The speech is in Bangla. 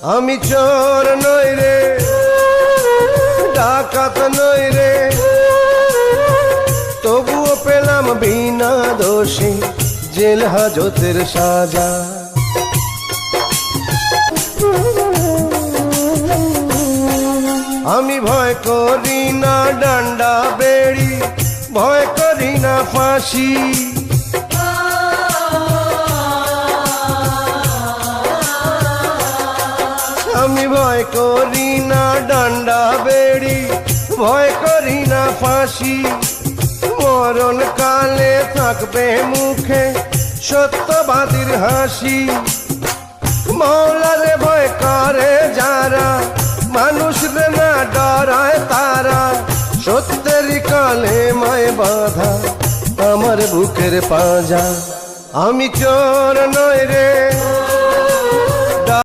আমি চোর নই রে, ডাকাত নই রে, তবুও পেলাম বিনা দোষে জেল হাজতের সাজা। আমি ভয় করি না ডান্ডা বেড়ি, ভয় করি না ফাঁসি, আমি ভয় করি না ডান্ডা বেড়ি, ভয় করি না ফাঁসি। মরণ কালে থাকবে মুখে সত্যবাদীর হাসি। মওলারে ভয় করে যারা, মানুষ রে না ডরায় তারা, সত্যেরই কালেমায় বাঁধা আমার বুকের পাঁজা। আমি চোর নই রে,